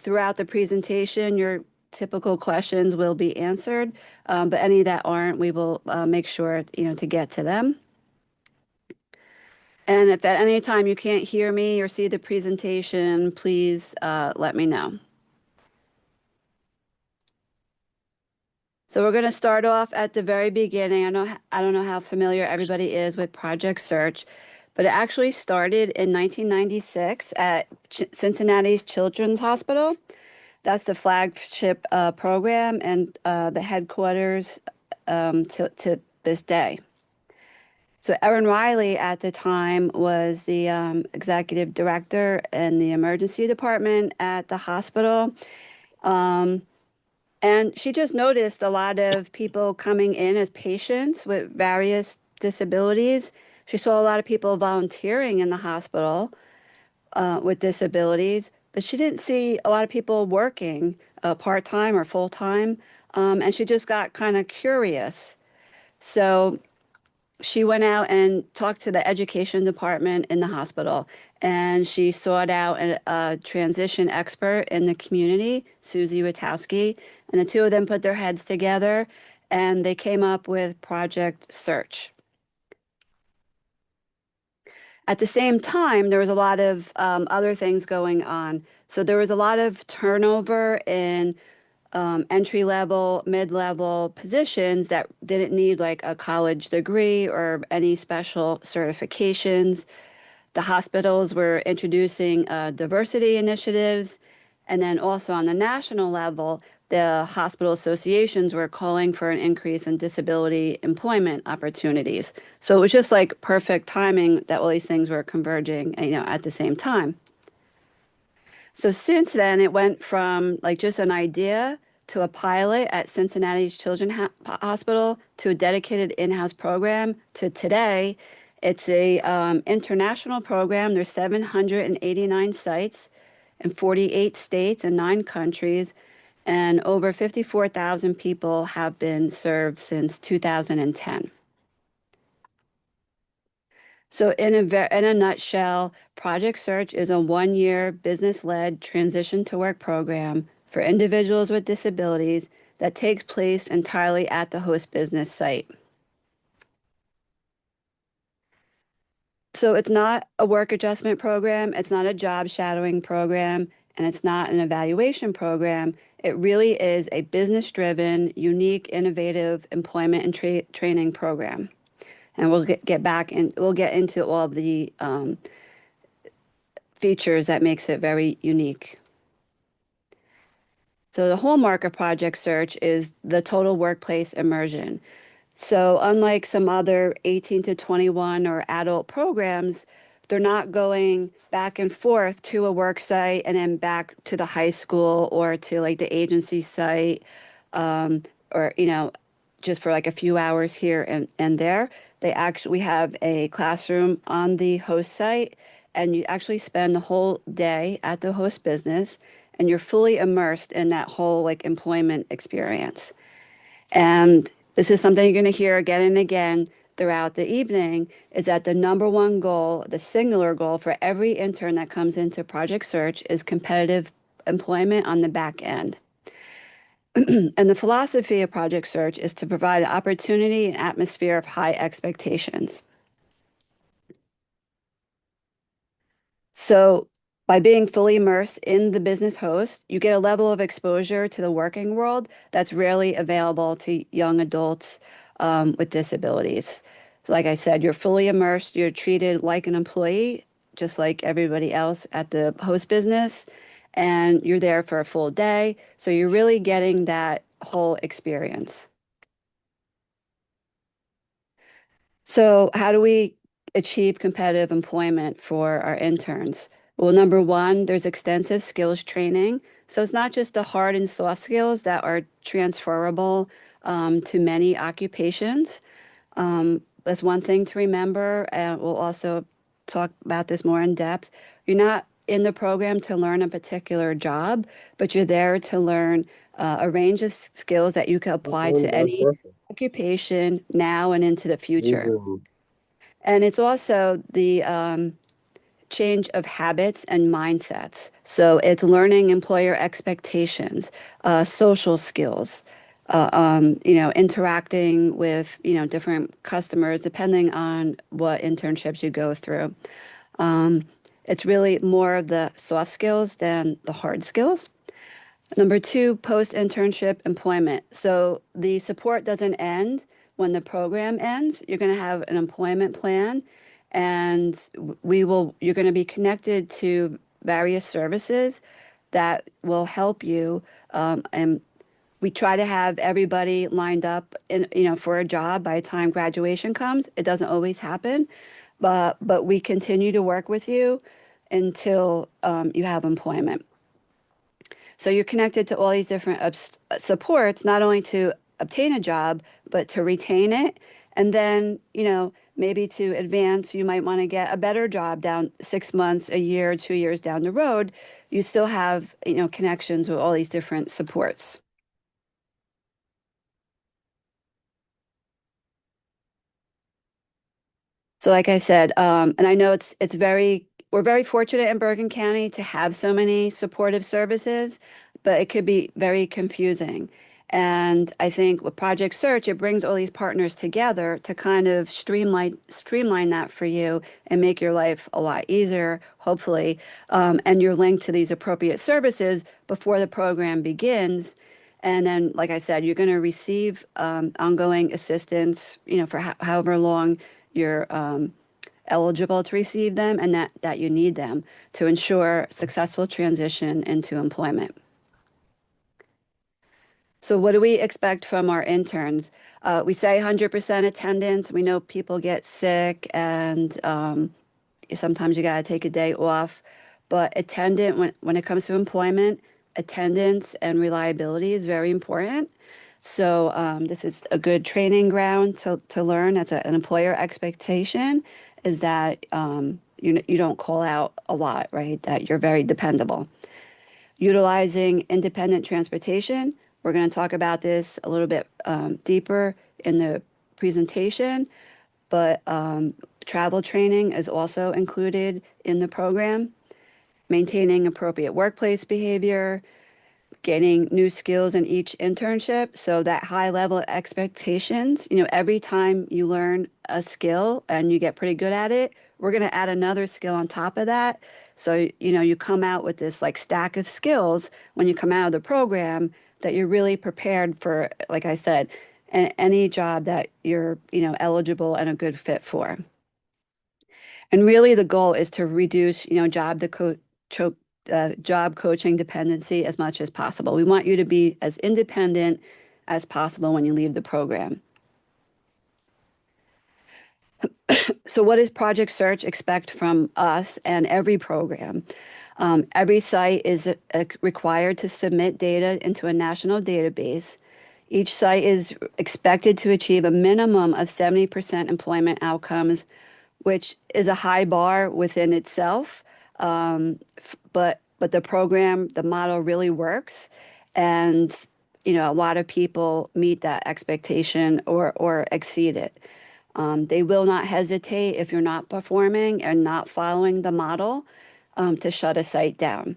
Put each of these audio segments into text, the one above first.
throughout the presentation, your typical questions will be answered, but any that aren't, we will make sure, to get to them. And if at any time you can't hear me or see the presentation, please let me know. So we're going to start off at the very beginning. I don't know how familiar everybody is with Project Search, but it actually started in 1996 at Cincinnati's Children's Hospital. That's the flagship program and the headquarters to this day. So Erin Riley at the time was the executive director in the emergency department at the hospital. And she just noticed a lot of people coming in as patients with various disabilities. She saw a lot of people volunteering in the hospital with disabilities, but she didn't see a lot of people working part-time or full-time. And she just got kind of curious. So she went out and talked to the education department in the hospital, and she sought out a transition expert in the community, Susie Witowski, and the two of them put their heads together and they came up with Project Search. At the same time, there was a lot of other things going on. So there was a lot of turnover in entry-level, mid-level positions that didn't need like a college degree or any special certifications. The hospitals were introducing diversity initiatives. And then also on the national level, the hospital associations were calling for an increase in disability employment opportunities. So it was just like perfect timing that all these things were converging, at the same time. So since then, it went from like just an idea to a pilot at Cincinnati's Children's Hospital to a dedicated in-house program to today. It's a international program. There's 789 sites in 48 states and 9 countries, and over 54,000 people have been served since 2010. So in a nutshell, Project Search is a 1-year business-led transition to work program for individuals with disabilities that takes place entirely at the host business site. So it's not a work adjustment program, it's not a job shadowing program, and it's not an evaluation program. It really is a business-driven, unique, innovative employment and training program. And we'll we'll get into all of the features that makes it very unique. So the hallmark of Project Search is the total workplace immersion. So unlike some other 18 to 21 or adult programs, they're not going back and forth to a work site and then back to the high school or to like the agency site, or, just for like a few hours here and there. We have a classroom on the host site, and you actually spend the whole day at the host business, and you're fully immersed in that whole like employment experience. And this is something you're going to hear again and again throughout the evening, is that the number one goal, the singular goal for every intern that comes into Project Search is competitive employment on the back end. And the philosophy of Project Search is to provide an opportunity and atmosphere of high expectations. So by being fully immersed in the business host, you get a level of exposure to the working world that's rarely available to young adults with disabilities. So like I said, you're fully immersed, you're treated like an employee, just like everybody else at the host business, and you're there for a full day. So you're really getting that whole experience. So how do we achieve competitive employment for our interns? Well, number one, there's extensive skills training. So it's not just the hard and soft skills that are transferable to many occupations. That's one thing to remember. We'll also talk about this more in depth. You're not in the program to learn a particular job, but you're there to learn a range of skills that you can apply to any occupation now and into the future. And it's also the change of habits and mindsets. So it's learning employer expectations, social skills, interacting with, different customers, depending on what internships you go through. Um, it's really more of the soft skills than the hard skills. Number two, post-internship employment. So the support doesn't end when the program ends. You're going to have an employment plan, and you're going to be connected to various services that will help you. And we try to have everybody lined up for a job by the time graduation comes. It doesn't always happen, but we continue to work with you until you have employment. So you're connected to all these different supports, not only to obtain a job, but to retain it. And then, maybe to advance, you might want to get a better job down 6 months, a year, 2 years down the road. You still have, connections with all these different supports. So like I said, and I know we're very fortunate in Bergen County to have so many supportive services, but it could be very confusing. And I think with Project Search, it brings all these partners together to kind of streamline that for you and make your life a lot easier, hopefully. And you're linked to these appropriate services before the program begins. And then, like I said, you're going to receive ongoing assistance, for however long you're eligible to receive them and that you need them to ensure successful transition into employment. So what do we expect from our interns? We say 100% attendance. We know people get sick and sometimes you got to take a day off, but when it comes to employment, attendance and reliability is very important. So this is a good training ground to learn. That's an employer expectation is that you don't call out a lot, right? That you're very dependable. Utilizing independent transportation. We're going to talk about this a little bit deeper in the presentation, but travel training is also included in the program. Maintaining appropriate workplace behavior, gaining new skills in each internship. So that high level expectations, every time you learn a skill and you get pretty good at it, we're going to add another skill on top of that. So, you come out with this like stack of skills when you come out of the program that you're really prepared for, like I said, any job that you're, eligible and a good fit for. And really the goal is to reduce, job coaching dependency as much as possible. We want you to be as independent as possible when you leave the program. So what does Project Search expect from us and every program? Every site is required to submit data into a national database. Each site is expected to achieve a minimum of 70% employment outcomes, which is a high bar within itself. But the model really works, and a lot of people meet that expectation or exceed it. They will not hesitate if you're not performing and not following the model to shut a site down.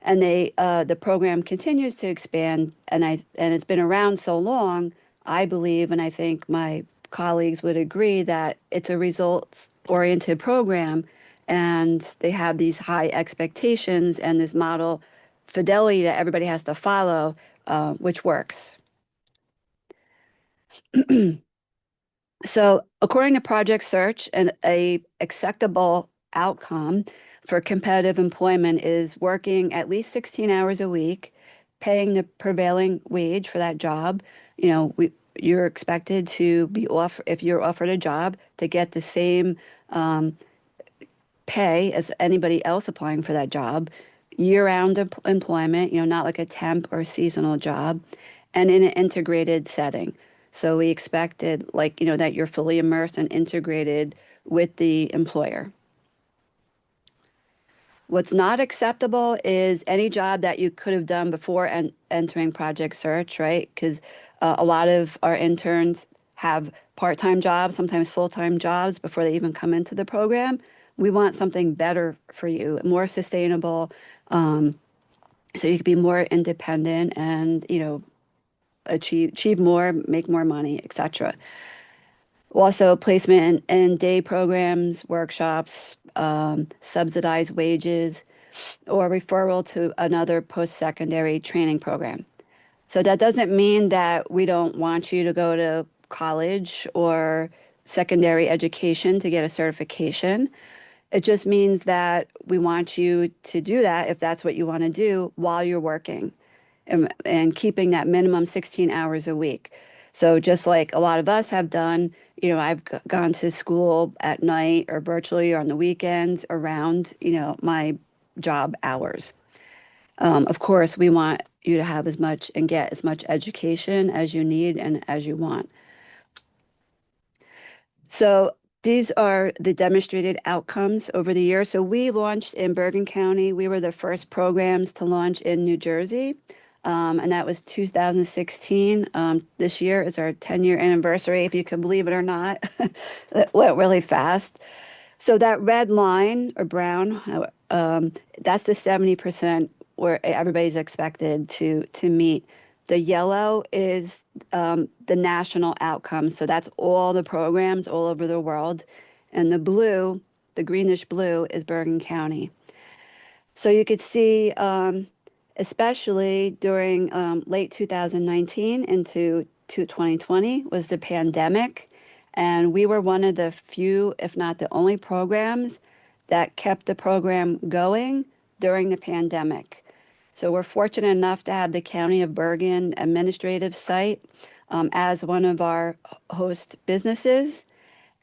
And the program continues to expand, and it's been around so long. I believe, and I think my colleagues would agree, that it's a results-oriented program, and they have these high expectations and this model fidelity that everybody has to follow, which works. So, according to Project Search, a acceptable outcome for competitive employment is working at least 16 hours a week, paying the prevailing wage for that job. You're expected to be if you're offered a job, to get the same pay as anybody else applying for that job, year-round employment, not like a temp or seasonal job, and in an integrated setting. So we expected, that you're fully immersed and integrated with the employer. What's not acceptable is any job that you could have done before entering Project Search, right? Because a lot of our interns have part-time jobs, sometimes full-time jobs before they even come into the program. We want something better for you, more sustainable, so you can be more independent and, achieve more, make more money, etc. Also, placement in day programs, workshops, subsidized wages, or referral to another post-secondary training program. So that doesn't mean that we don't want you to go to college or secondary education to get a certification. It just means that we want you to do that if that's what you want to do while you're working and keeping that minimum 16 hours a week. So just like a lot of us have done, I've gone to school at night or virtually or on the weekends around, my job hours. Of course, we want you to have as much and get as much education as you need and as you want. So these are the demonstrated outcomes over the years. So we launched in Bergen County. We were the first programs to launch in New Jersey, and that was 2016. This year is our 10-year anniversary, if you can believe it or not. It went really fast. So that red line or brown, that's the 70% where everybody's expected to meet. The yellow is the national outcomes. So that's all the programs all over the world. And the blue, the greenish blue, is Bergen County. So you could see, especially during late 2019 into 2020 was the pandemic. And we were one of the few, if not the only programs that kept the program going during the pandemic. So we're fortunate enough to have the County of Bergen administrative site as one of our host businesses.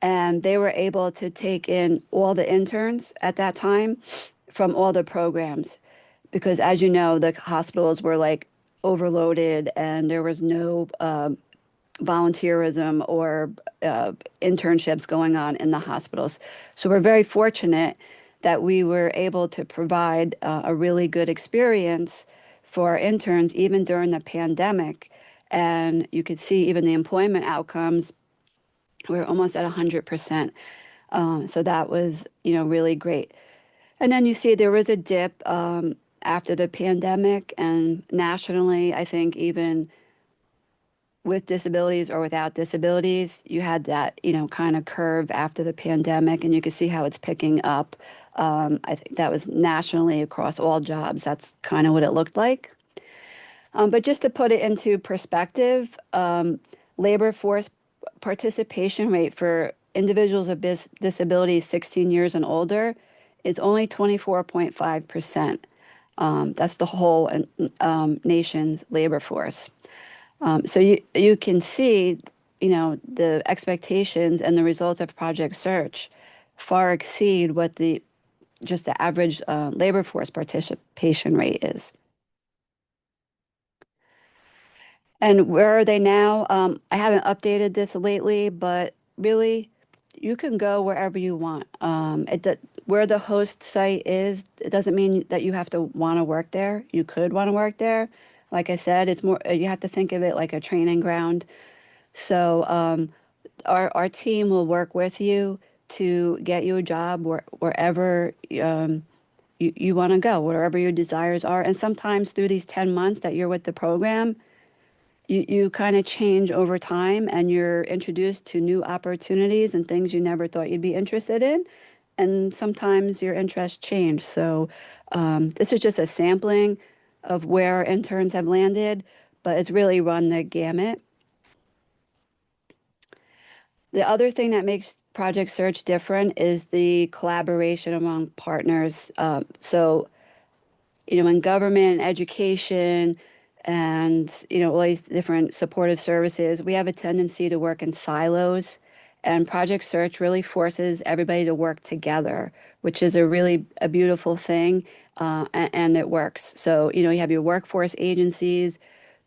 And they were able to take in all the interns at that time from all the programs. Because as you know, the hospitals were like overloaded and there was no volunteerism or internships going on in the hospitals. So we're very fortunate that we were able to provide a really good experience for our interns even during the pandemic. And you could see even the employment outcomes were almost at 100%. So that was, really great. And then you see there was a dip after the pandemic, and nationally, I think even with disabilities or without disabilities, you had that, kind of curve after the pandemic, and you can see how it's picking up. I think that was nationally across all jobs. That's kind of what it looked like. But just to put it into perspective, labor force participation rate for individuals with disabilities 16 years and older is only 24.5%. That's the whole nation's labor force. So you can see, the expectations and the results of Project Search far exceed what just the average labor force participation rate is. And where are they now? I haven't updated this lately, but really, you can go wherever you want. Where the host site is, it doesn't mean that you have to want to work there. You could want to work there. Like I said, it's more, you have to think of it like a training ground. So our team will work with you to get you a job wherever you want to go, wherever your desires are. And sometimes through these 10 months that you're with the program, you kind of change over time and you're introduced to new opportunities and things you never thought you'd be interested in. And sometimes your interests change. So this is just a sampling of where our interns have landed, but it's really run the gamut. The other thing that makes Project Search different is the collaboration among partners. So in government, education, and all these different supportive services, we have a tendency to work in silos. And Project Search really forces everybody to work together, which is a beautiful thing, and it works. So you have your workforce agencies,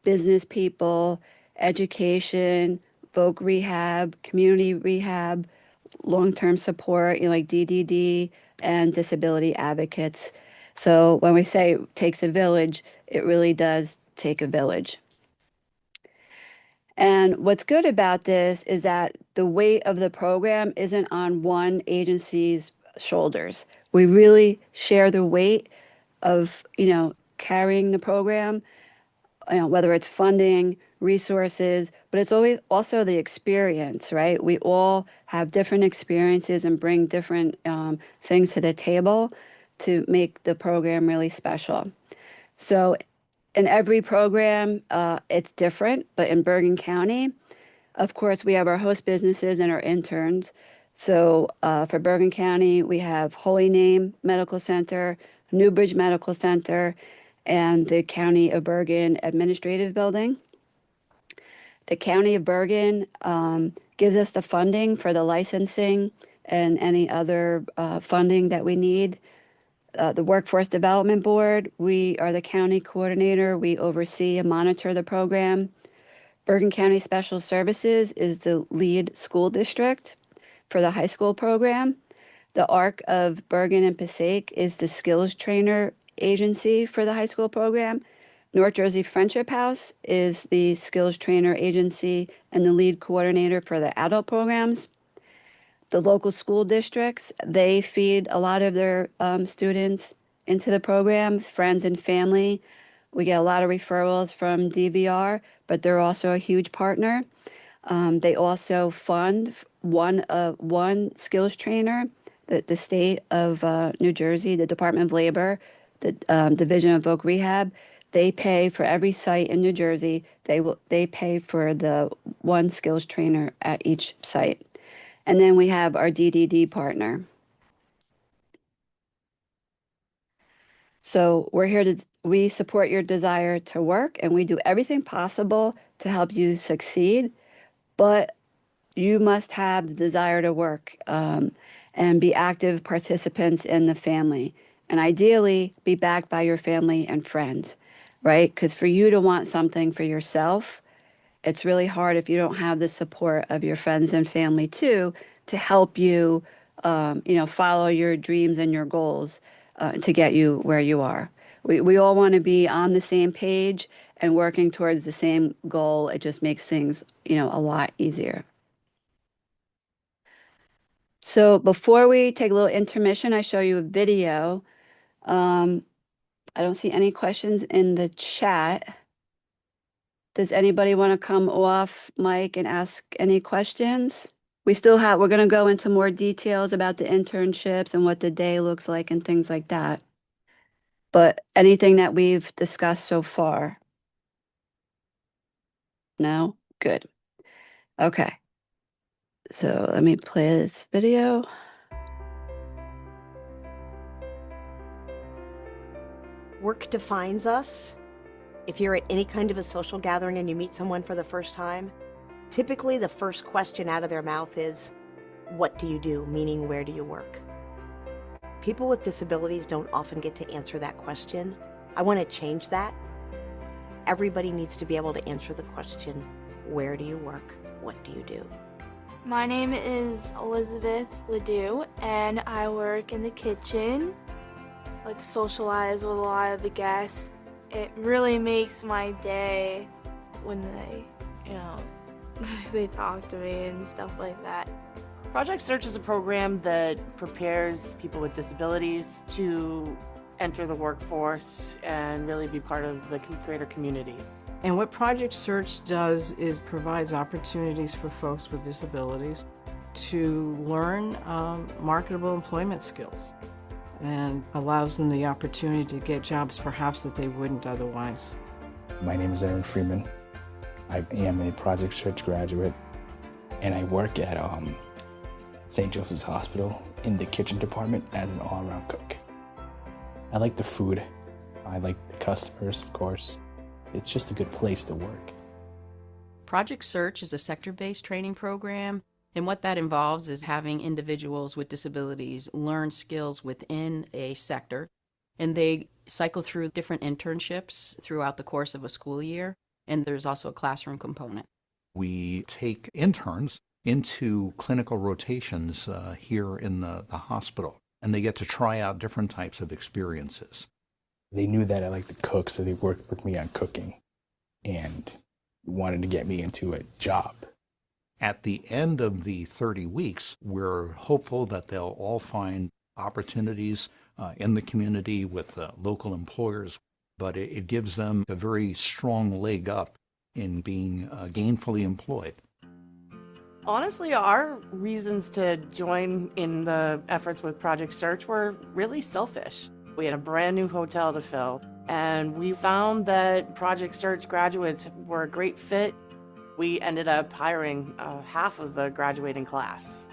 business people, education, voc rehab, community rehab, long-term support, like DDD, and disability advocates. So when we say it takes a village, it really does take a village. And what's good about this is that the weight of the program isn't on one agency's shoulders. We really share the weight of, carrying the program, whether it's funding, resources, but it's always also the experience, right? We all have different experiences and bring different things to the table to make the program really special. So in every program, it's different, but in Bergen County, of course, we have our host businesses and our interns. So for Bergen County, we have Holy Name Medical Center, Newbridge Medical Center, and the County of Bergen Administrative Building. The County of Bergen gives us the funding for the licensing and any other funding that we need. The Workforce Development Board, we are the county coordinator. We oversee and monitor the program. Bergen County Special Services is the lead school district for the high school program. The ARC of Bergen and Passaic is the skills trainer agency for the high school program. North Jersey Friendship House is the skills trainer agency and the lead coordinator for the adult programs. The local school districts, they feed a lot of their students into the program, friends and family. We get a lot of referrals from DVR, but they're also a huge partner. They also fund one skills trainer, the state of New Jersey, the Department of Labor, the Division of Voc Rehab. They pay for every site in New Jersey. They pay for the one skills trainer at each site. And then we have our DDD partner. So we support your desire to work, and we do everything possible to help you succeed, but you must have the desire to work and be active participants in the family, and ideally be backed by your family and friends, right? Because for you to want something for yourself, it's really hard if you don't have the support of your friends and family too to help you, follow your dreams and your goals to get you where you are. We all want to be on the same page and working towards the same goal. It just makes things, a lot easier. So before we take a little intermission, I show you a video. I don't see any questions in the chat. Does anybody want to come off mic and ask any questions? We're going to go into more details about the internships and what the day looks like and things like that. But anything that we've discussed so far? No? Good. Okay. So let me play this video. Work defines us. If you're at any kind of a social gathering and you meet someone for the first time, typically the first question out of their mouth is, what do you do? Meaning, where do you work? People with disabilities don't often get to answer that question. I want to change that. Everybody needs to be able to answer the question, where do you work? What do you do? My name is Elizabeth Ledoux, and I work in the kitchen. I like to socialize with a lot of the guests. It really makes my day when they, they talk to me and stuff like that. Project Search is a program that prepares people with disabilities to enter the workforce and really be part of the greater community. And what Project Search does is provides opportunities for folks with disabilities to learn marketable employment skills and allows them the opportunity to get jobs perhaps that they wouldn't otherwise. My name is Aaron Freeman. I am a Project Search graduate, and I work at St. Joseph's Hospital in the kitchen department as an all-around cook. I like the food. I like the customers, of course. It's just a good place to work. Project Search is a sector-based training program, and what that involves is having individuals with disabilities learn skills within a sector, and they cycle through different internships throughout the course of a school year, and there's also a classroom component. We take interns into clinical rotations here in the hospital, and they get to try out different types of experiences. They knew that I liked to cook, so they worked with me on cooking and wanted to get me into a job. At the end of the 30 weeks, we're hopeful that they'll all find opportunities in the community with local employers, but it gives them a very strong leg up in being gainfully employed. Honestly, our reasons to join in the efforts with Project Search were really selfish. We had a brand new hotel to fill, and we found that Project Search graduates were a great fit. We ended up hiring half of the graduating class.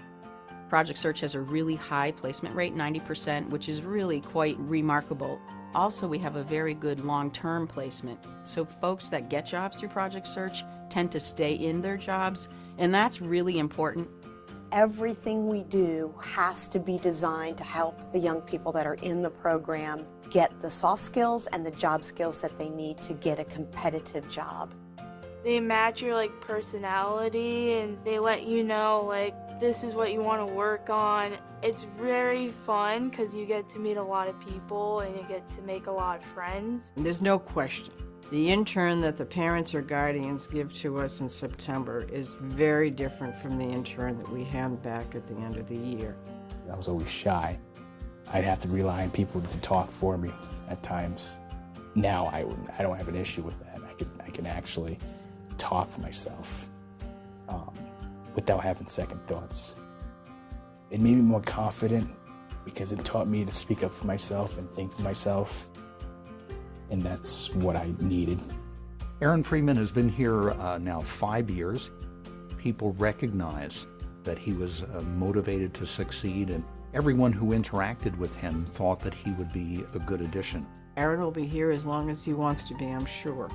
Project Search has a really high placement rate, 90%, which is really quite remarkable. Also, we have a very good long-term placement. So folks that get jobs through Project Search tend to stay in their jobs, and that's really important. Everything we do has to be designed to help the young people that are in the program get the soft skills and the job skills that they need to get a competitive job. They match your personality, and they let you know this is what you want to work on. It's very fun because you get to meet a lot of people and you get to make a lot of friends. There's no question. The intern that the parents or guardians give to us in September is very different from the intern that we hand back at the end of the year. I was always shy. I'd have to rely on people to talk for me at times. Now I don't have an issue with that. I can actually talk for myself without having second thoughts. It made me more confident because it taught me to speak up for myself and think for myself, and that's what I needed. Aaron Freeman has been here now 5 years. People recognize that he was motivated to succeed, and everyone who interacted with him thought that he would be a good addition. Aaron will be here as long as he wants to be, I'm sure,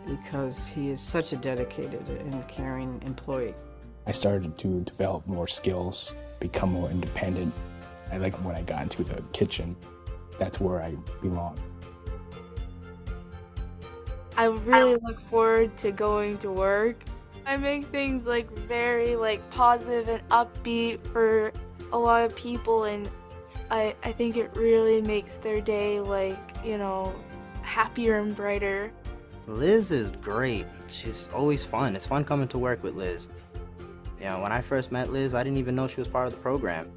because he is such a dedicated and caring employee. I started to develop more skills, become more independent. I like when I got into the kitchen. That's where I belong. I really look forward to going to work. I make things very positive and upbeat for a lot of people, and I think it really makes their day happier and brighter. Liz is great. She's always fun. It's fun coming to work with Liz. When I first met Liz, I didn't even know she was part of the program.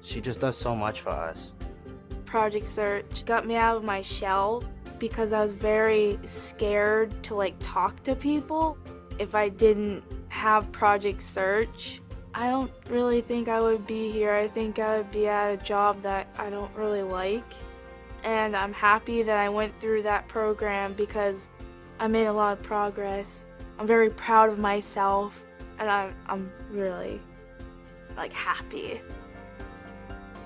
She just does so much for us. Project Search got me out of my shell because I was very scared to talk to people. If I didn't have Project Search, I don't really think I would be here. I think I would be at a job that I don't really like. And I'm happy that I went through that program because I made a lot of progress. I'm very proud of myself, and I'm really happy.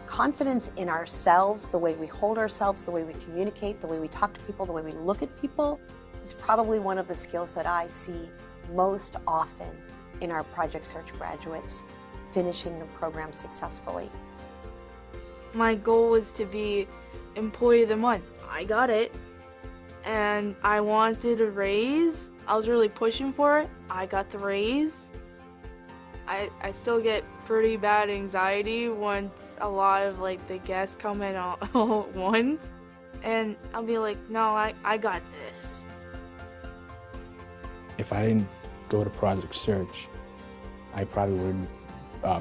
Confidence in ourselves, the way we hold ourselves, the way we communicate, the way we talk to people, the way we look at people, is probably one of the skills that I see most often in our Project Search graduates finishing the program successfully. My goal was to be Employee of the Month. I got it. And I wanted a raise. I was really pushing for it. I got the raise. I still get pretty bad anxiety once a lot of the guests come in all at once. And I'll be no, I got this. If I didn't go to Project Search, I probably wouldn't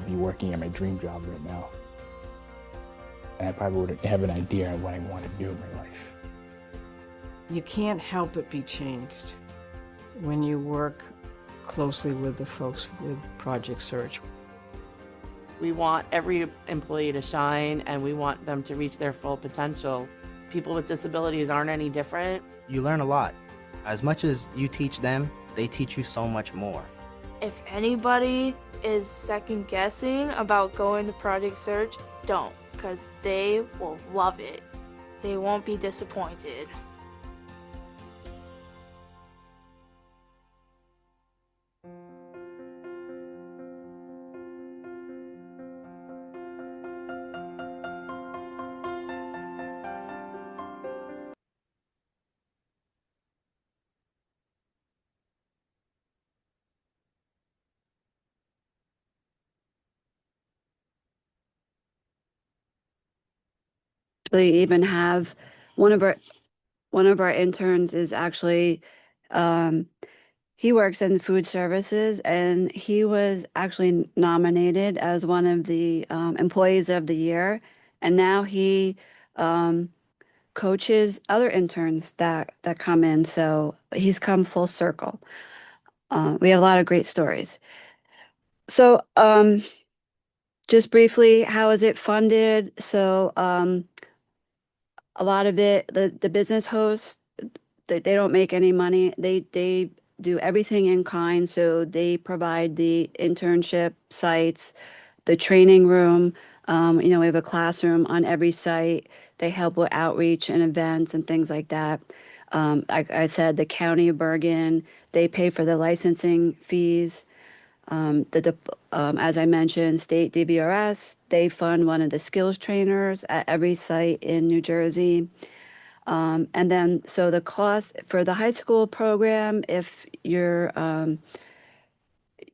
be working at my dream job right now. And I probably wouldn't have an idea of what I want to do in my life. You can't help but be changed when you work closely with the folks with Project Search. We want every employee to shine, and we want them to reach their full potential. People with disabilities aren't any different. You learn a lot. As much as you teach them, they teach you so much more. If anybody is second guessing about going to Project Search, don't, because they will love it. They won't be disappointed. We even have one of our interns is actually he works in food services, and he was actually nominated as one of the employees of the year And now he coaches other interns that come in. So he's come full circle. We have a lot of great stories. So just briefly, how is it funded? So a lot of it, the business hosts, they don't make any money. They do everything in kind. So they provide the internship sites, the training room. We have a classroom on every site. They help with outreach and events and things like that. Like I said, the county of Bergen, they pay for the licensing fees. As I mentioned, state DVRS, they fund one of the skills trainers at every site in New Jersey. And then, so the cost for the high school program, if your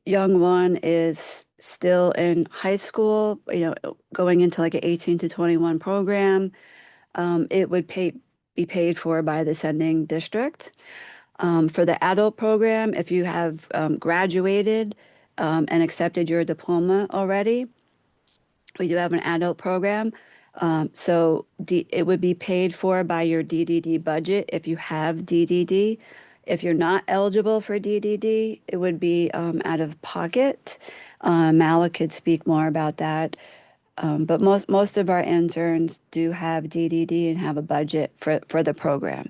young one is still in high school, going into like an 18 to 21 program, it would be paid for by the sending district. For the adult program, if you have graduated and accepted your diploma already, we do have an adult program. It would be paid for by your DDD budget if you have DDD. If you're not eligible for DDD, it would be out of pocket. Malik could speak more about that. But most of our interns do have DDD and have a budget for the program.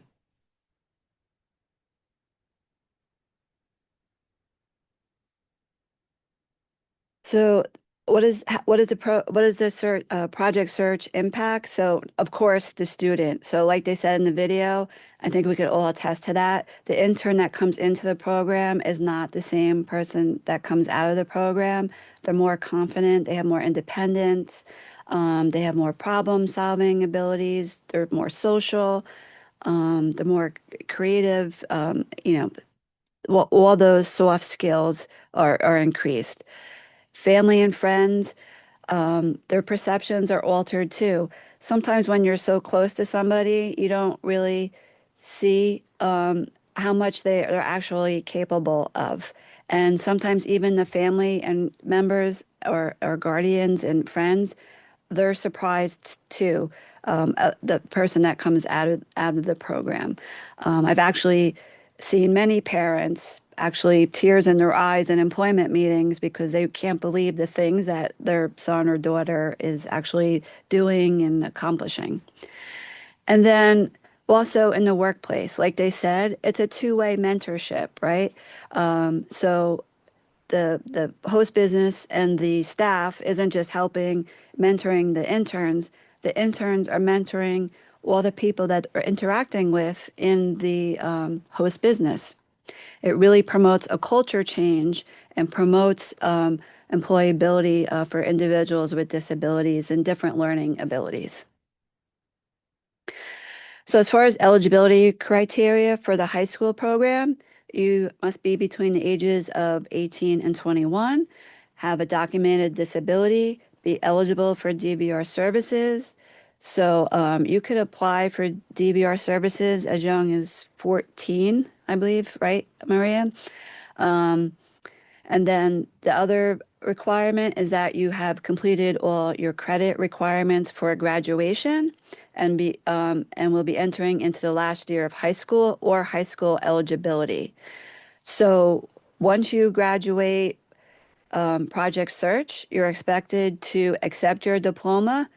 So what is the project search impact? So of course the student. So like they said in the video, I think we could all attest to that. The intern that comes into the program is not the same person that comes out of the program. They're more confident, they have more independence, they have more problem solving abilities, they're more social, they're more creative, all those soft skills are increased. Family and friends, their perceptions are altered too. Sometimes when you're so close to somebody, you don't really see how much they're actually capable of. And sometimes even the family and members or guardians and friends, they're surprised too. The person that comes out of the program. I've actually seen many parents actually tears in their eyes in employment meetings because they can't believe the things that their son or daughter is actually doing and accomplishing. And then also in the workplace, like they said, it's a two-way mentorship, right? So the host business and the staff isn't just mentoring the interns. The interns are mentoring all the people that are interacting with in the host business. It really promotes a culture change and promotes employability for individuals with disabilities and different learning abilities. So as far as eligibility criteria for the high school program, you must be between the ages of 18 and 21, have a documented disability, be eligible for DVR services. So you could apply for DVR services as young as 14, I believe, right, Maria? And then the other requirement is that you have completed all your credit requirements for graduation and will be entering into the last year of high school or high school eligibility. So once you graduate Project Search, you're expected to accept your diploma,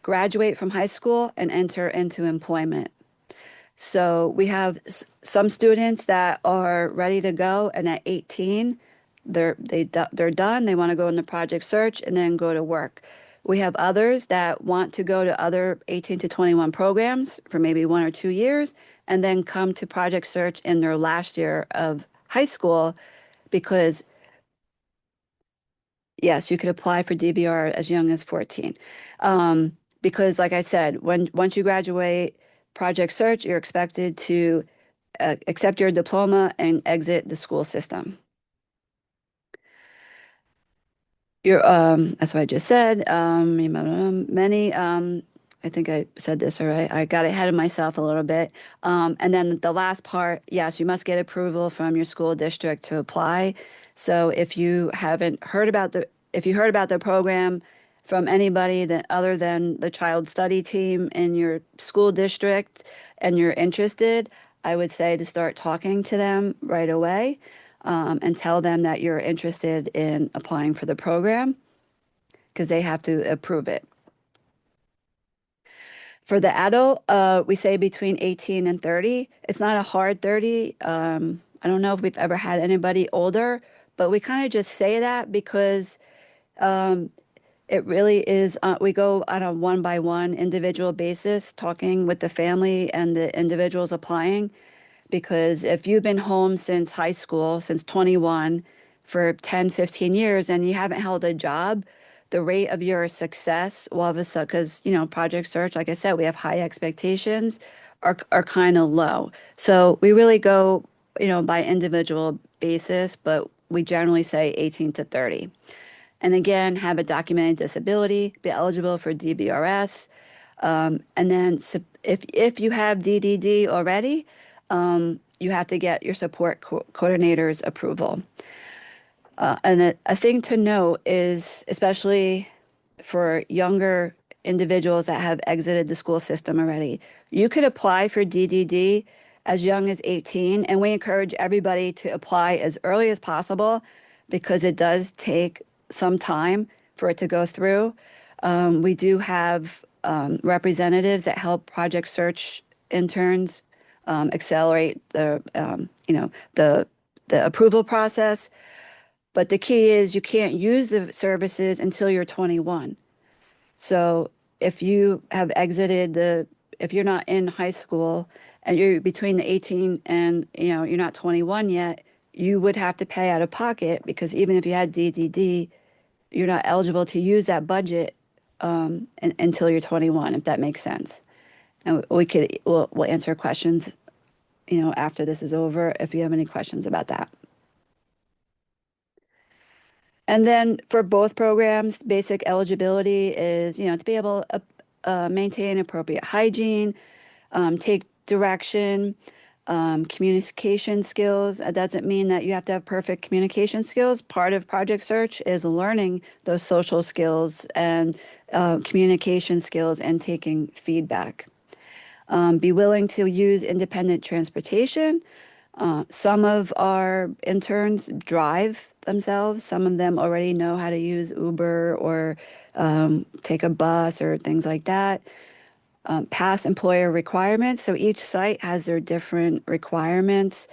graduate from high school, and enter into employment. So we have some students that are ready to go, and at 18, they're done. They want to go into Project Search and then go to work. We have others that want to go to other 18 to 21 programs for maybe 1 or 2 years and then come to Project Search in their last year of high school because, yes, you could apply for DVR as young as 14. Because like I said, once you graduate Project Search, you're expected to accept your diploma and exit the school system. That's what I just said. I think I said this all right. I got ahead of myself a little bit. And then the last part, yes, you must get approval from your school district to apply. So if you heard about the program from anybody that other than the child study team in your school district and you're interested, I would say to start talking to them right away, and tell them that you're interested in applying for the program because they have to approve it. For the adult, we say between 18 and 30. It's not a hard 30. I don't know if we've ever had anybody older, but we kind of just say that because it really is, we go on a one-by-one individual basis, talking with the family and the individuals applying. Because if you've been home since high school, since 21, for 10, 15 years, and you haven't held a job, the rate of your success, all of a sudden, because, Project Search, like I said, we have high expectations, are kind of low. So we really go, by individual basis, but we generally say 18 to 30. And again, have a documented disability, be eligible for DBRS. And then if you have DDD already, you have to get your support coordinator's approval. And a thing to note is, especially for younger individuals that have exited the school system already, you could apply for DDD as young as 18, and we encourage everybody to apply as early as possible because it does take some time for it to go through. We do have representatives that help Project Search interns accelerate the approval process. But the key is you can't use the services until you're 21. So if you have exited if you're not in high school and you're between the 18 and you're not 21 yet, you would have to pay out of pocket because even if you had DDD, you're not eligible to use that budget until you're 21, if that makes sense. And we'll answer questions, after this is over, if you have any questions about that. And then for both programs, basic eligibility is, to be able to maintain appropriate hygiene, take direction, communication skills. That doesn't mean that you have to have perfect communication skills. Part of Project Search is learning those social skills and communication skills and taking feedback. Be willing to use independent transportation. Some of our interns drive themselves. Some of them already know how to use Uber or take a bus or things like that. Pass employer requirements. So each site has their different requirements.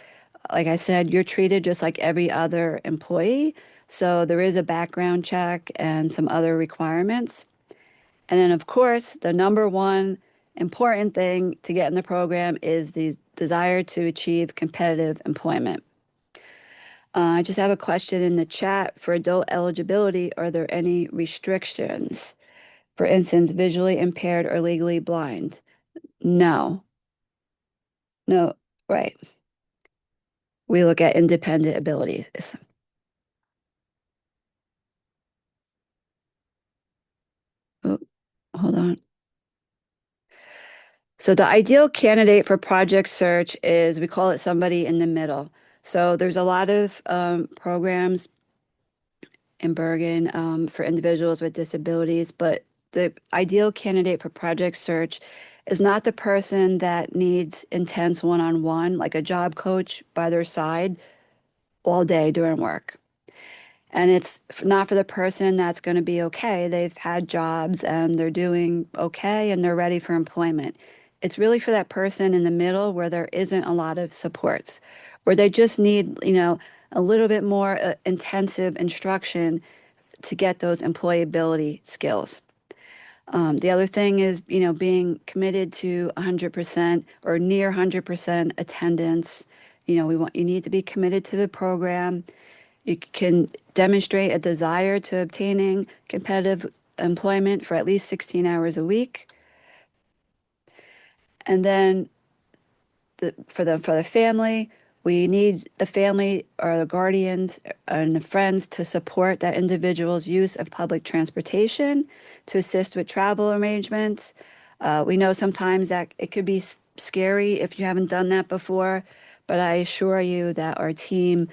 Like I said, you're treated just like every other employee. So there is a background check and some other requirements. And then, of course, the number one important thing to get in the program is the desire to achieve competitive employment. I just have a question in the chat. For adult eligibility, are there any restrictions? For instance, visually impaired or legally blind? No. No, right. We look at independent abilities. Oh, hold on. So the ideal candidate for Project Search is, we call it somebody in the middle. So there's a lot of programs in Bergen for individuals with disabilities, but the ideal candidate for Project Search is not the person that needs intense one-on-one, like a job coach by their side all day during work. And it's not for the person that's going to be okay. They've had jobs and they're doing okay and they're ready for employment. It's really for that person in the middle where there isn't a lot of supports, where they just need, a little bit more intensive instruction to get those employability skills. The other thing is, being committed to 100% or near 100% attendance. You need to be committed to the program. You can demonstrate a desire to obtaining competitive employment for at least 16 hours a week. And then for the family, we need the family or the guardians and the friends to support that individual's use of public transportation, to assist with travel arrangements. We know sometimes that it could be scary if you haven't done that before, but I assure you that our team,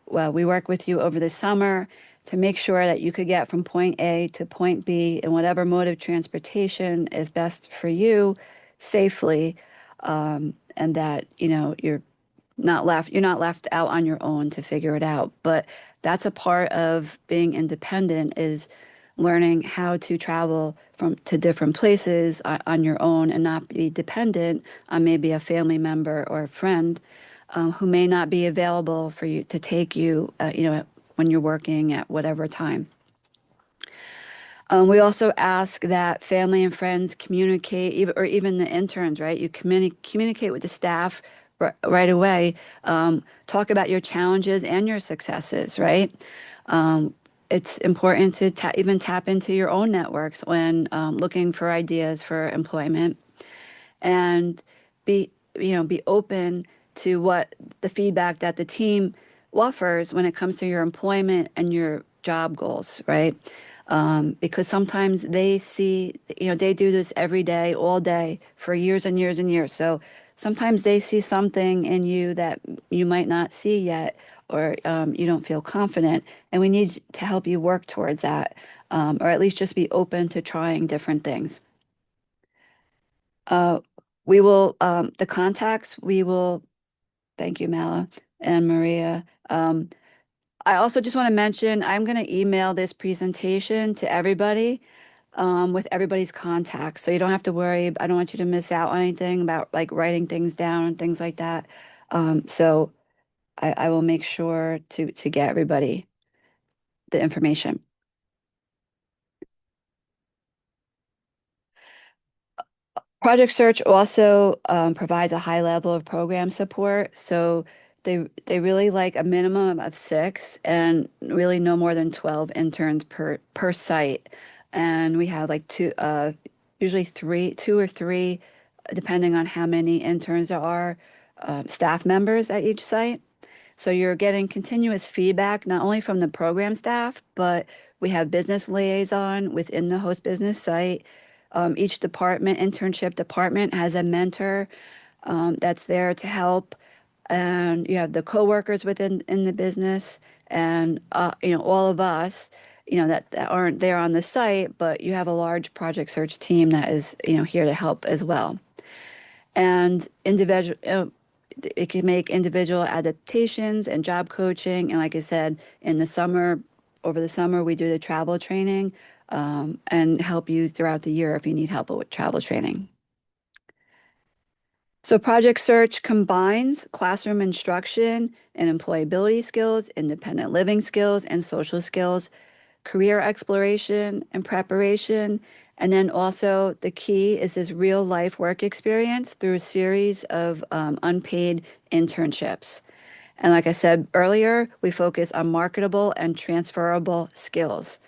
we work with you over the summer to make sure that you could get from point A to point B in whatever mode of transportation is best for you safely, and that, you're not left out on your own to figure it out. But that's a part of being independent, is learning how to travel to different places on your own and not be dependent on maybe a family member or a friend who may not be available for you to take you, when you're working at whatever time. We also ask that family and friends communicate, or even the interns, right? You communicate with the staff right away. Talk about your challenges and your successes, right? It's important to even tap into your own networks when looking for ideas for employment, and be open to what the feedback that the team offers when it comes to your employment and your job goals, right? Because sometimes they see, they do this every day, all day, for years and years and years. So sometimes they see something in you that you might not see yet, or you don't feel confident. And we need to help you work towards that, or at least just be open to trying different things. We will, the contacts, thank you, Mala and Maria. I also just want to mention, I'm going to email this presentation to everybody with everybody's contacts. So you don't have to worry. I don't want you to miss out on anything about like writing things down and things like that. So I will make sure to get everybody the information. Project Search also provides a high level of program support. So they really like a minimum of 6 and really no more than 12 interns per site. And we have like usually 2 or 3, depending on how many interns there are, staff members at each site. So you're getting continuous feedback, not only from the program staff, but we have business liaison within the host business site. Each internship department has a mentor that's there to help. And you have the coworkers within the business, and all of us, that aren't there on the site, but you have a large project search team that is here to help as well. And it can make individual adaptations and job coaching. And like I said, over the summer, we do the travel training and help you throughout the year if you need help with travel training. So Project Search combines classroom instruction and employability skills, independent living skills, and social skills, career exploration and preparation. And then also the key is this real life work experience through a series of unpaid internships. And like I said earlier, we focus on marketable and transferable skills.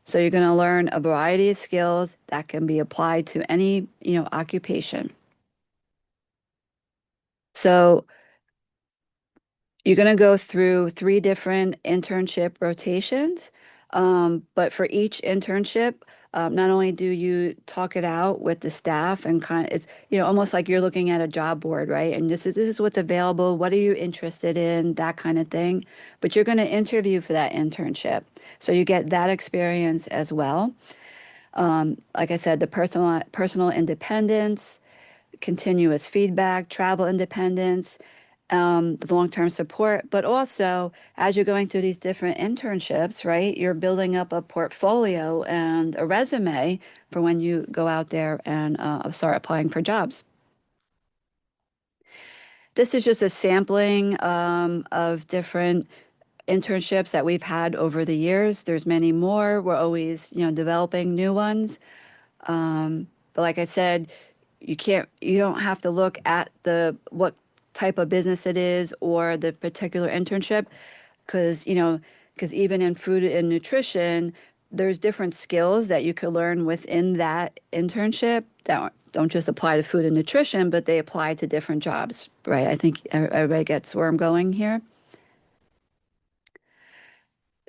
So you're going to learn a variety of skills that can be applied to any, occupation. So you're going to go through 3 different internship rotations. But for each internship, not only do you talk it out with the staff and it's, almost like you're looking at a job board, right? And this is what's available. What are you interested in? That kind of thing. But you're going to interview for that internship. So you get that experience as well. Like I said, the personal independence, continuous feedback, travel independence, the long-term support, but also as you're going through these different internships, right, you're building up a portfolio and a resume for when you go out there and start applying for jobs. This is just a sampling of different internships that we've had over the years. There's many more. We're always, developing new ones. But like I said, you don't have to look at what type of business it is or the particular internship, because even in food and nutrition, there's different skills that you could learn within that internship that don't just apply to food and nutrition, but they apply to different jobs, right? I think everybody gets where I'm going here.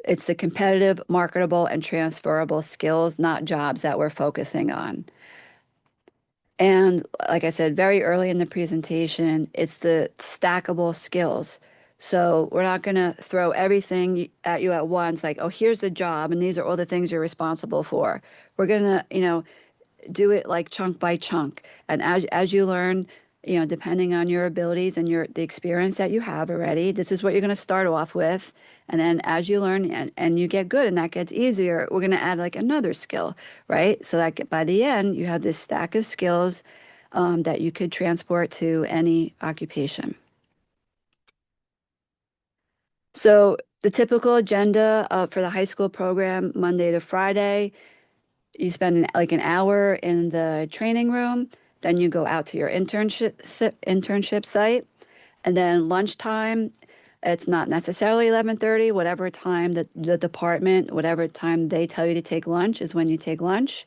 It's the competitive, marketable, and transferable skills, not jobs, that we're focusing on. And like I said, very early in the presentation, it's the stackable skills. So we're not going to throw everything at you at once, like, oh, here's the job, and these are all the things you're responsible for. We're going to, do it like chunk by chunk. And as you learn, depending on your abilities and the experience that you have already, this is what you're going to start off with. And then as you learn and you get good and that gets easier, we're going to add like another skill, right? So that by the end, you have this stack of skills that you could transport to any occupation. So the typical agenda for the high school program, Monday to Friday, you spend like an hour in the training room, then you go out to your internship site, and then lunchtime, it's not necessarily 11:30, whatever time the department, whatever time they tell you to take lunch is when you take lunch.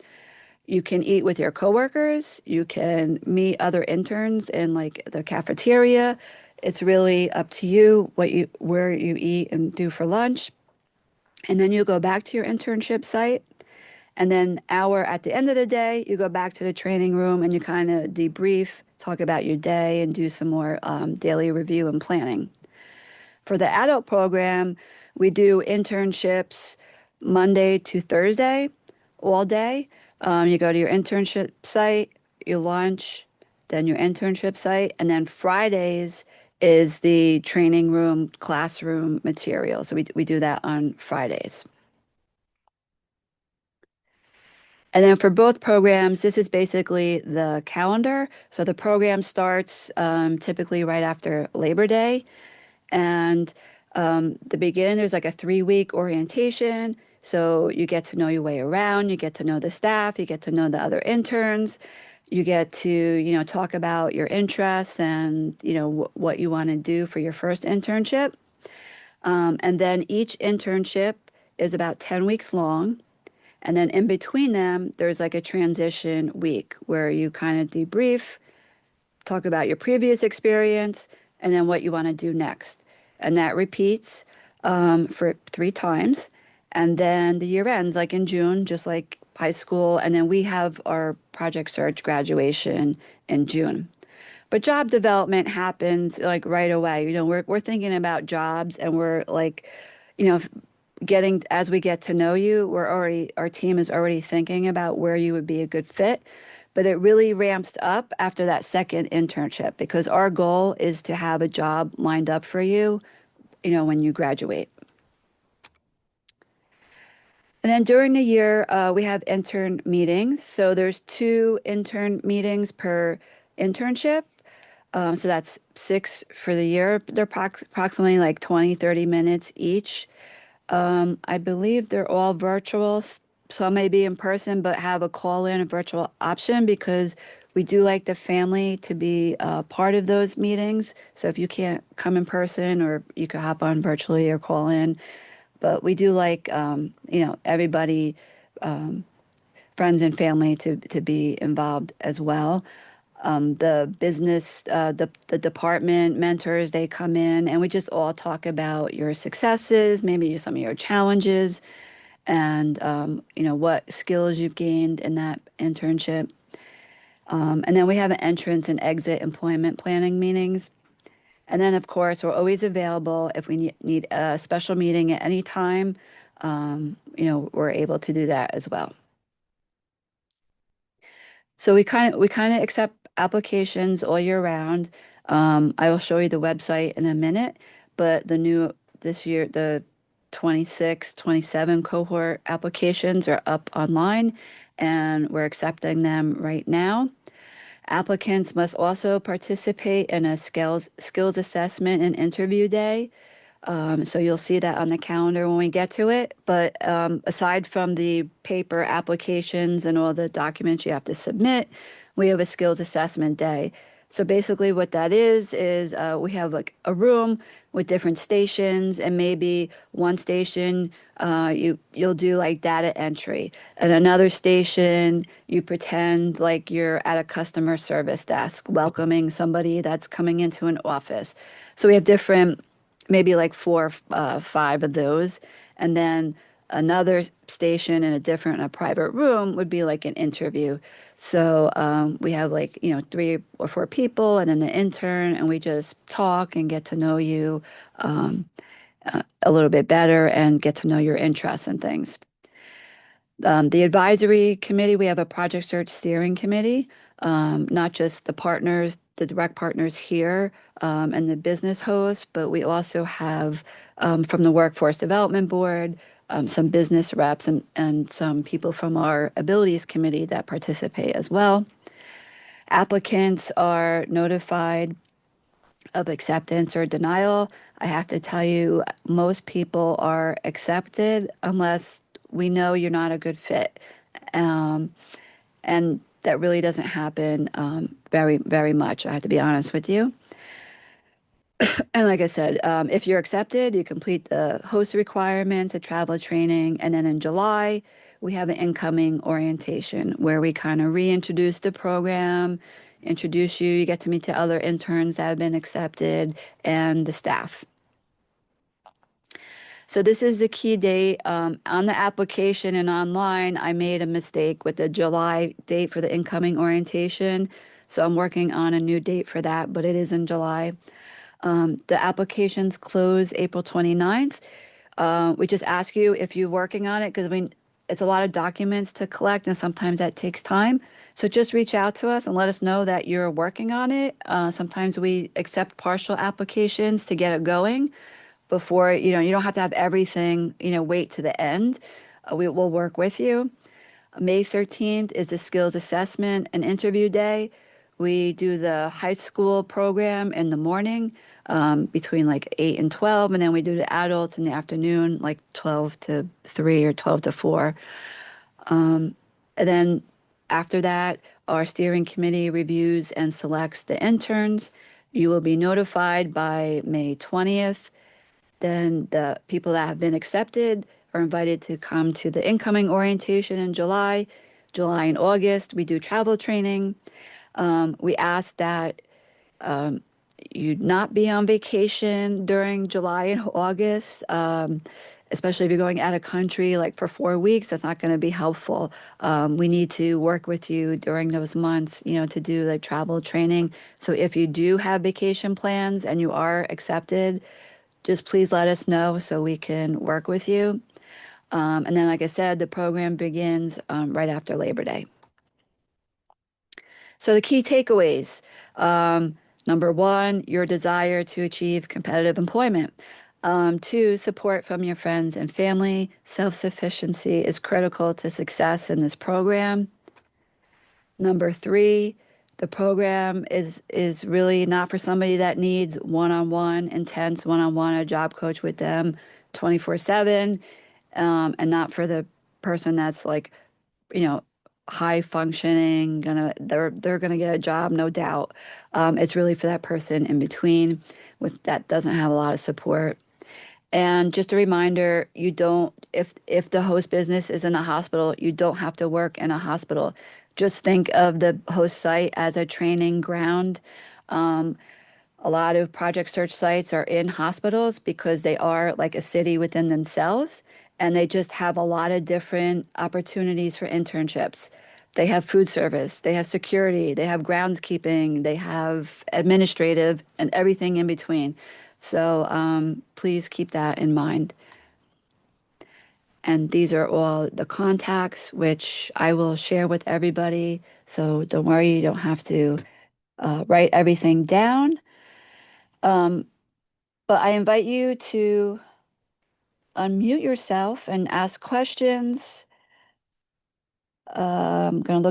You can eat with your coworkers, you can meet other interns in like the cafeteria. It's really up to you where you eat and do for lunch. And then you go back to your internship site. And then hour at the end of the day, you go back to the training room and you kind of debrief, talk about your day, and do some more daily review and planning. For the adult program, we do internships Monday to Thursday, all day. You go to your internship site, you lunch, then your internship site, and then Fridays is the training room, classroom material. So we do that on Fridays. And then for both programs, this is basically the calendar. So the program starts typically right after Labor Day. And the beginning, there's like a 3-week orientation. So you get to know your way around, you get to know the staff, you get to know the other interns, you get to, talk about your interests and, what you want to do for your first internship. And then each internship is about 10 weeks long. And then in between them, there's like a transition week where you kind of debrief, talk about your previous experience, and then what you want to do next. And that repeats for 3 times. And then the year ends like in June, just like high school. And then we have our Project Search graduation in June. But job development happens like right away. We're thinking about jobs and we're like, as we get to know you, our team is already thinking about where you would be a good fit. But it really ramps up after that second internship because our goal is to have a job lined up for you, when you graduate. And then during the year, we have intern meetings. So there's 2 intern meetings per internship. So that's 6 for the year. They're approximately like 20, 30 minutes each. I believe they're all virtual. Some may be in person, but have a call-in, a virtual option because we do like the family to be part of those meetings. So if you can't come in person, or you could hop on virtually or call in. But we do like, everybody, friends and family to be involved as well. The business, the department mentors, they come in and we just all talk about your successes, maybe some of your challenges, and what skills you've gained in that internship. And then we have an entrance and exit employment planning meetings. And then, of course, we're always available if we need a special meeting at any time. We're able to do that as well. So we kind of accept applications all year round. I will show you the website in a minute, but this year, the 26, 27 cohort applications are up online and we're accepting them right now. Applicants must also participate in a skills assessment and interview day. So you'll see that on the calendar when we get to it. But aside from the paper applications and all the documents you have to submit, we have a skills assessment day. So basically what that is we have like a room with different stations, and maybe one station you'll do like data entry, and another station you pretend like you're at a customer service desk welcoming somebody that's coming into an office. So we have different, maybe like 4 5 of those. And then Another station in a private room would be like an interview. So we have like, 3 or 4 people and then an intern, and we just talk and get to know you a little bit better and get to know your interests and things. The advisory committee, we have a project search steering committee, not just the partners, the direct partners here and the business hosts, but we also have from the Workforce Development Board, some business reps and some people from our abilities committee that participate as well. Applicants are notified of acceptance or denial. I have to tell you, most people are accepted unless we know you're not a good fit. And that really doesn't happen very, very much. I have to be honest with you. And like I said, if you're accepted, you complete the host requirements, the travel training, and then in July, we have an incoming orientation where we kind of reintroduce the program, introduce you, you get to meet the other interns that have been accepted, and the staff. So this is the key date. On the application and online, I made a mistake with the July date for the incoming orientation. So I'm working on a new date for that, but it is in July. The applications close April 29th. We just ask you if you're working on it because it's a lot of documents to collect and sometimes that takes time. So just reach out to us and let us know that you're working on it. Sometimes we accept partial applications to get it going before, you don't have to have everything, wait to the end. We will work with you. May 13th is the skills assessment and interview day. We do the high school program in the morning between like 8 and 12, and then we do the adults in the afternoon, like 12 to 3 or 12 to 4. And then after that, our steering committee reviews and selects the interns. You will be notified by May 20th. Then the people that have been accepted are invited to come to the incoming orientation in July. July and August, we do travel training. We ask that you not be on vacation during July and August, especially if you're going out of country like for 4 weeks. That's not going to be helpful. We need to work with you during those months, to do the travel training. So if you do have vacation plans and you are accepted, just please let us know so we can work with you. And then, like I said, the program begins right after Labor Day. So the key takeaways. Number 1, your desire to achieve competitive employment. 2, support from your friends and family. Self-sufficiency is critical to success in this program. Number 3, the program is really not for somebody that needs one-on-one, intense one-on-one, a job coach with them 24/7, and not for the person that's like, high functioning, they're gonna get a job, no doubt. It's really for that person in between that doesn't have a lot of support. And just a reminder, you don't, if the host business is in a hospital, you don't have to work in a hospital. Just think of the host site as a training ground. A lot of project search sites are in hospitals because they are like a city within themselves, and they just have a lot of different opportunities for internships. They have food service, they have security, they have groundskeeping, they have administrative, and everything in between. So please keep that in mind. And these are all the contacts, which I will share with everybody. So don't worry, you don't have to write everything down. But I invite you to unmute yourself and ask questions. I'm going to look